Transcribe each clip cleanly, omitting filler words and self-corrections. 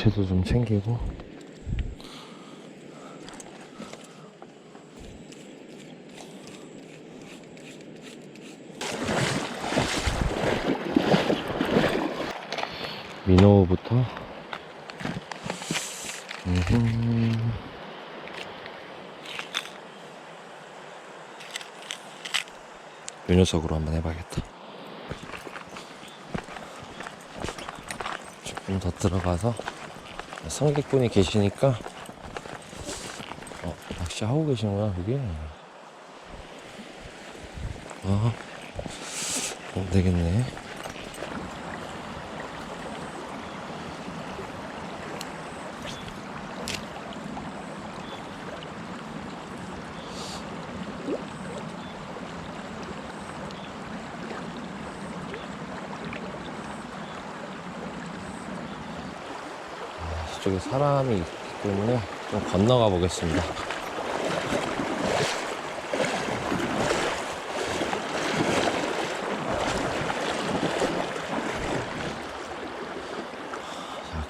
부채도 좀 챙기고. 민호부터. 요 녀석으로 한번 해봐야겠다. 조금 더 들어가서 성객분이 계시니까 낚시하고 계시는구나 그게. 되겠네. 저쪽에 사람이 있기 때문에 좀 건너가 보겠습니다. 자,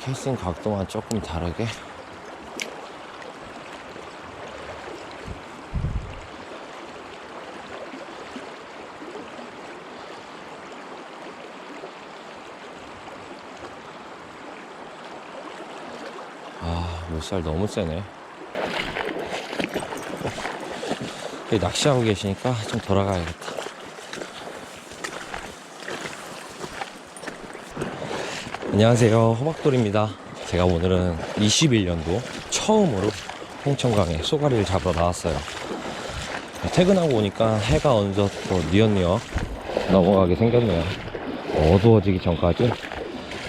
캐스팅 각도만 조금 다르게. 물살 너무 세네. 낚시하고 계시니까 좀 돌아가야겠다. 안녕하세요, 호박돌입니다. 제가 오늘은 21년도 처음으로 홍천강에 쏘가리를 잡으러 나왔어요. 퇴근하고 오니까 해가 어느덧 또 뉘엿뉘엿 넘어가게 생겼네요. 어두워지기 전까지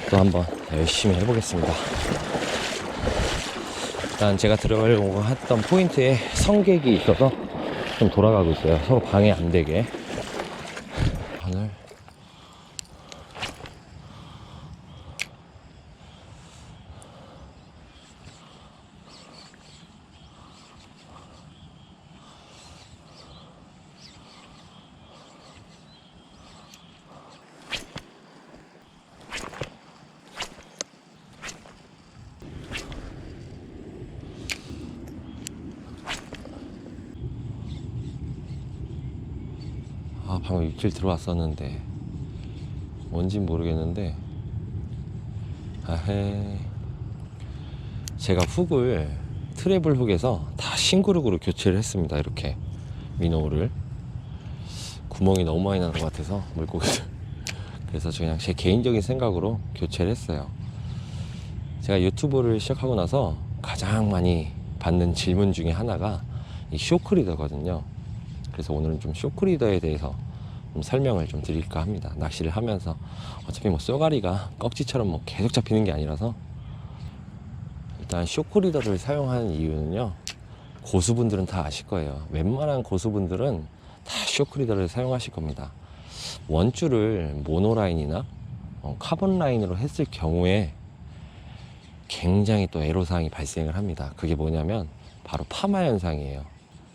또 한번 열심히 해보겠습니다. 일단 제가 들어가려고 했던 포인트에 성객이 있어서 좀 돌아가고 있어요. 서로 방해 안 되게. 오늘 방금 입질 들어왔었는데 뭔진 모르겠는데 제가 훅을 트래블 훅에서 다 싱그룹으로 교체를 했습니다. 이렇게 민호를 구멍이 너무 많이 나는 것 같아서 물고기들 그래서 그냥 제 개인적인 생각으로 교체를 했어요. 제가 유튜브를 시작하고 나서 가장 많이 받는 질문 중에 하나가 이 쇼크리더거든요. 그래서 오늘은 좀 쇼크리더에 대해서 좀 설명을 좀 드릴까 합니다. 낚시를 하면서 어차피 뭐 쏘가리가 꺽지처럼 뭐 계속 잡히는 게 아니라서. 일단 쇼크리더를 사용하는 이유는요, 고수분들은 다 아실 거예요. 웬만한 고수분들은 다 쇼크리더를 사용하실 겁니다. 원줄을 모노라인이나 카본 라인으로 했을 경우에 굉장히 또 애로사항이 발생을 합니다. 그게 뭐냐면 바로 파마 현상이에요.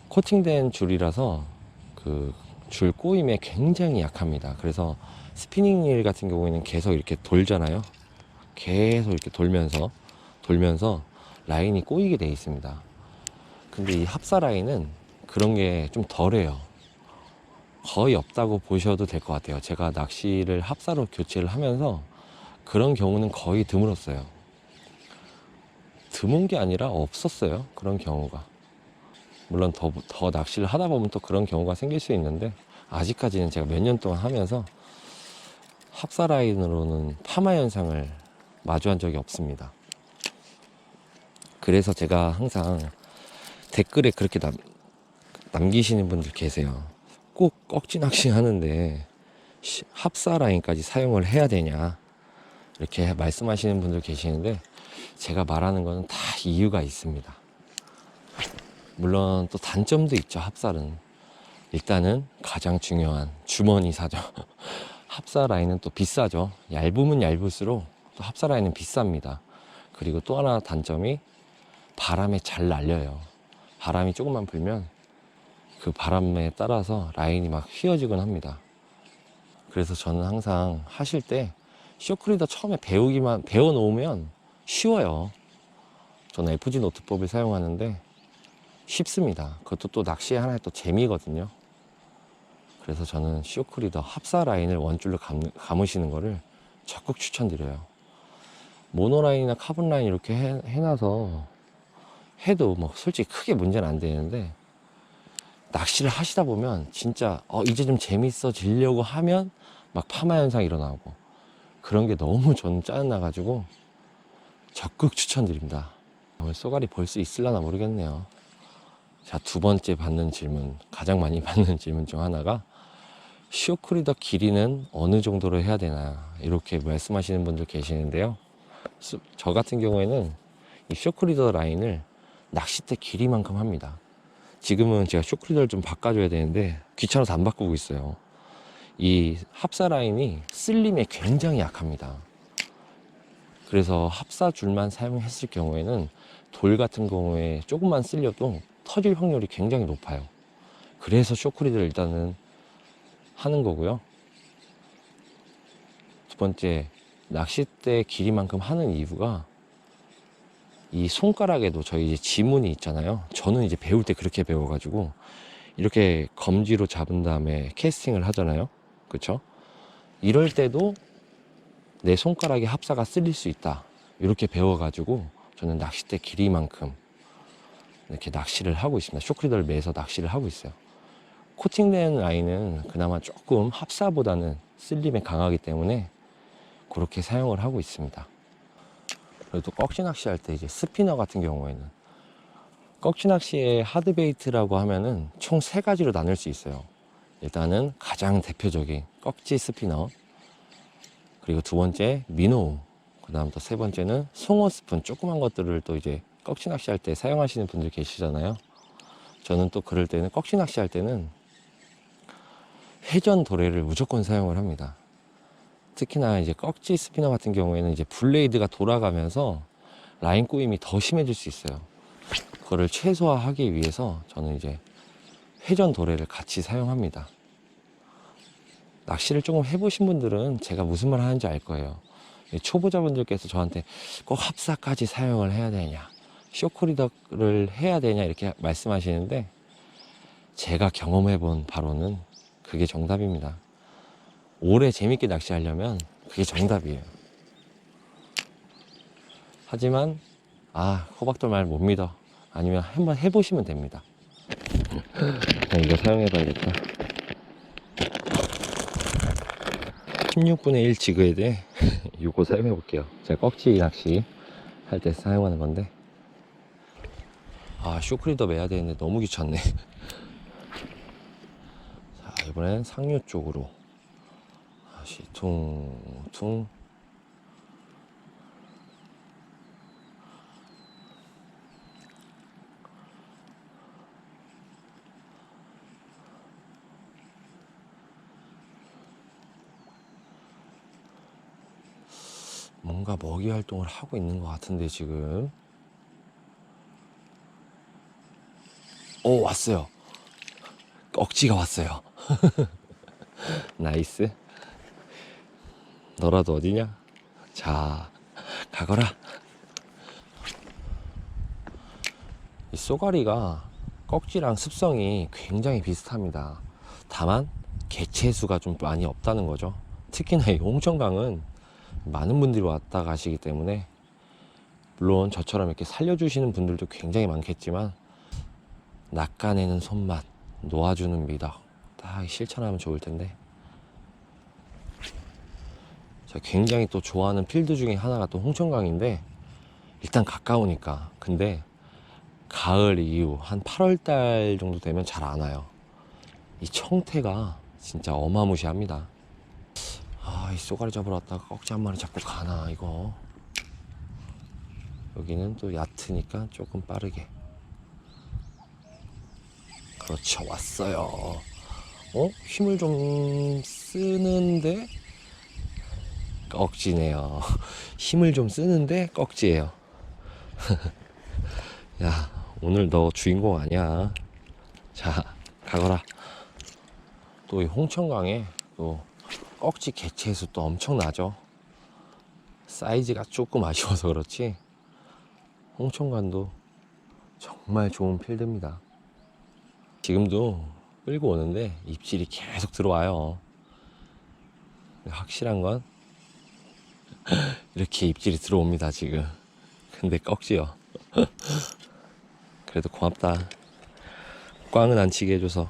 코팅된 줄이라서 그 줄 꼬임에 굉장히 약합니다. 그래서 스피닝 릴 같은 경우에는 계속 이렇게 돌잖아요. 계속 이렇게 돌면서 라인이 꼬이게 돼 있습니다. 근데 이 합사 라인은 그런 게 좀 덜해요. 거의 없다고 보셔도 될 것 같아요. 제가 낚시를 합사로 교체를 하면서 그런 경우는 거의 드물었어요. 드문 게 아니라 없었어요. 그런 경우가. 물론 더 낚시를 하다 보면 또 그런 경우가 생길 수 있는데 아직까지는 제가 몇 년 동안 하면서 합사 라인으로는 파마 현상을 마주한 적이 없습니다. 그래서 제가 항상 댓글에 그렇게 남기시는 분들 계세요. 꼭 꺽지 낚시 하는데 합사 라인까지 사용을 해야 되냐 이렇게 말씀하시는 분들 계시는데 제가 말하는 거는 다 이유가 있습니다. 물론 또 단점도 있죠. 합살은 일단은 가장 중요한 주머니 사죠. 합사 라인은 또 비싸죠. 얇으면 얇을수록 또 합사 라인은 비쌉니다. 그리고 또 하나 단점이 바람에 잘 날려요. 바람이 조금만 불면 그 바람에 따라서 라인이 막 휘어지곤 합니다. 그래서 저는 항상 하실 때 쇼크리더 처음에 배워 놓으면 쉬워요. 저는 FG 노트법을 사용하는데 쉽습니다. 그것도 또 낚시의 하나의 또 재미거든요. 그래서 저는 쇼크리더 합사 라인을 원줄로 감으시는 거를 적극 추천드려요. 모노라인이나 카본 라인 이렇게 해놔서 해도 뭐 솔직히 크게 문제는 안 되는데, 낚시를 하시다 보면 진짜 이제 좀 재밌어지려고 하면 막 파마 현상 일어나고, 그런 게 너무 저는 짜증나가지고 적극 추천드립니다. 쏘가리 볼 수 있을라나 모르겠네요. 자, 두 번째 받는 질문, 가장 많이 받는 질문 중 하나가 쇼크리더 길이는 어느 정도로 해야 되나, 이렇게 말씀하시는 분들 계시는데요. 저 같은 경우에는 이 쇼크리더 라인을 낚싯대 길이만큼 합니다. 지금은 제가 쇼크리더를 좀 바꿔줘야 되는데 귀찮아서 안 바꾸고 있어요. 이 합사 라인이 쓸림에 굉장히 약합니다. 그래서 합사 줄만 사용했을 경우에는 돌 같은 경우에 조금만 쓸려도 터질 확률이 굉장히 높아요. 그래서 쇼크리더를 일단은 하는 거고요. 두 번째, 낚싯대 길이만큼 하는 이유가, 이 손가락에도 저희 이제 지문이 있잖아요. 저는 이제 배울 때 그렇게 배워가지고 이렇게 검지로 잡은 다음에 캐스팅을 하잖아요. 그쵸? 이럴 때도 내 손가락에 합사가 쓸릴 수 있다, 이렇게 배워가지고 저는 낚싯대 길이만큼 이렇게 낚시를 하고 있습니다. 쇼크리더를 매서 낚시를 하고 있어요. 코팅된 라인은 그나마 조금 합사보다는 쓸림에 강하기 때문에 그렇게 사용을 하고 있습니다. 그리고 또 꺽지 낚시할 때 이제 스피너 같은 경우에는, 꺽지 낚시의 하드베이트라고 하면은 총 세 가지로 나눌 수 있어요. 일단은 가장 대표적인 꺽지 스피너, 그리고 두 번째 미노우, 그 다음 또 세 번째는 송어 스푼, 조그만 것들을 또 이제 꺽지 낚시할 때 사용하시는 분들 계시잖아요. 저는 또 그럴 때는 꺽지 낚시할 때는 회전 도래를 무조건 사용을 합니다. 특히나 이제 꺽지 스피너 같은 경우에는 이제 블레이드가 돌아가면서 라인 꼬임이 더 심해질 수 있어요. 그거를 최소화하기 위해서 저는 이제 회전 도래를 같이 사용합니다. 낚시를 조금 해보신 분들은 제가 무슨 말 하는지 알 거예요. 초보자분들께서 저한테 꼭 합사까지 사용을 해야 되냐, 쇼크리더를 해야 되냐, 이렇게 말씀하시는데, 제가 경험해본 바로는 그게 정답입니다. 오래 재밌게 낚시하려면 그게 정답이에요. 하지만 호박돌 말 못 믿어, 아니면 한번 해보시면 됩니다. 이거 사용해봐야겠다. 16분의 1 지그에 대해 이거 사용해볼게요. 제가 꺽지 낚시 할 때 사용하는 건데, 쇼크리더 매야 되는데 너무 귀찮네. 자, 이번엔 상류 쪽으로 다시 퉁퉁. 뭔가 먹이 활동을 하고 있는 것 같은데 지금. 왔어요. 꺽지가 왔어요. 나이스. 너라도 어디냐? 자, 가거라. 이 쏘가리가 꺽지랑 습성이 굉장히 비슷합니다. 다만 개체수가 좀 많이 없다는 거죠. 특히나 이 홍천강은 많은 분들이 왔다 가시기 때문에, 물론 저처럼 이렇게 살려주시는 분들도 굉장히 많겠지만, 낚아내는 손맛, 놓아주는 미덕 딱 실천하면 좋을 텐데, 제가 굉장히 또 좋아하는 필드 중에 하나가 또 홍천강인데, 일단 가까우니까. 근데 가을 이후 한 8월달 정도 되면 잘 안 와요. 이 청태가 진짜 어마무시합니다. 이 쏘가리 잡으러 왔다가 꺽지 한 마리 잡고 가나 이거. 여기는 또 얕으니까 조금 빠르게. 그렇죠, 왔어요. 힘을 좀 쓰는데 꺽지네요. 힘을 좀 쓰는데 꺽지예요. 야, 오늘 너 주인공 아니야. 자, 가거라. 또 이 홍천강에 또 꺽지 개체수 또 엄청나죠. 사이즈가 조금 아쉬워서 그렇지 홍천관도 정말 좋은 필드입니다. 지금도 끌고 오는데 입질이 계속 들어와요. 확실한 건 이렇게 입질이 들어옵니다 지금. 근데 꺽지요. 그래도 고맙다. 꽝은 안 치게 해줘서.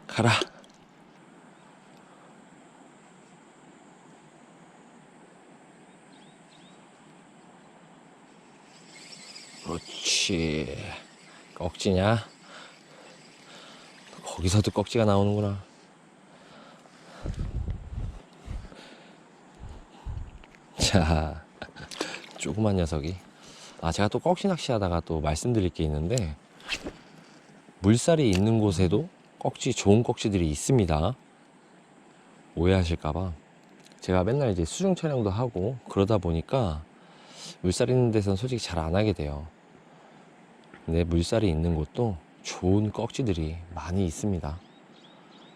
가라. 그렇지. 꺽지냐? 거기서도 꺽지가 나오는구나. 자, 조그만 녀석이. 제가 또 꺽지 낚시 하다가 또 말씀드릴 게 있는데, 물살이 있는 곳에도 꺽지, 좋은 꺽지들이 있습니다. 오해하실까봐. 제가 맨날 이제 수중 촬영도 하고 그러다 보니까 물살이 있는 데서는 솔직히 잘 안 하게 돼요. 근데 물살이 있는 곳도 좋은 꺽지들이 많이 있습니다.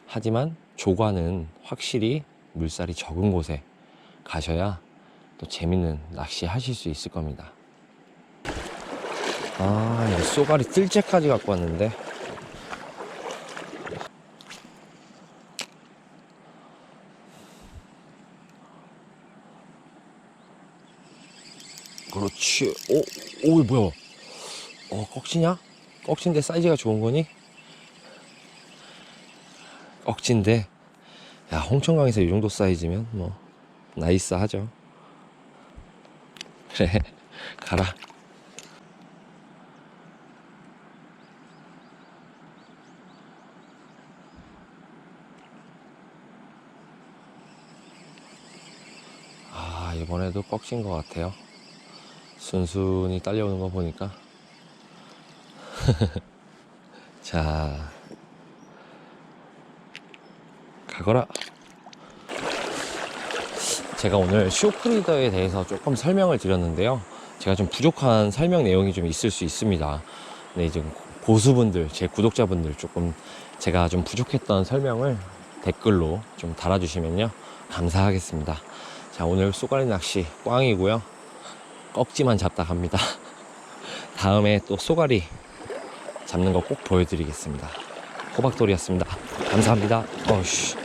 하지만 조과는 확실히 물살이 적은 곳에 가셔야 또 재밌는 낚시 하실 수 있을 겁니다. 이 쏘가리 뜰채까지 갖고 왔는데. 그렇지. 오, 뭐야? 꺽지냐? 꺽지인데 사이즈가 좋은 거니? 꺽지인데, 야, 홍천강에서 이 정도 사이즈면 뭐 나이스 하죠. 그래, 가라. 이번에도 꺽지인 것 같아요. 순순히 딸려오는 거 보니까. 자, 가거라. 제가 오늘 쇼크리더에 대해서 조금 설명을 드렸는데요. 제가 좀 부족한 설명 내용이 좀 있을 수 있습니다. 네, 이제 고수분들, 제 구독자분들 조금 제가 좀 부족했던 설명을 댓글로 좀 달아주시면요. 감사하겠습니다. 자, 오늘 쏘가리 낚시 꽝이고요. 꺽지만 잡다 갑니다. 다음에 또 쏘가리 잡는 거 꼭 보여드리겠습니다. 호박돌이었습니다. 감사합니다. 어우씨.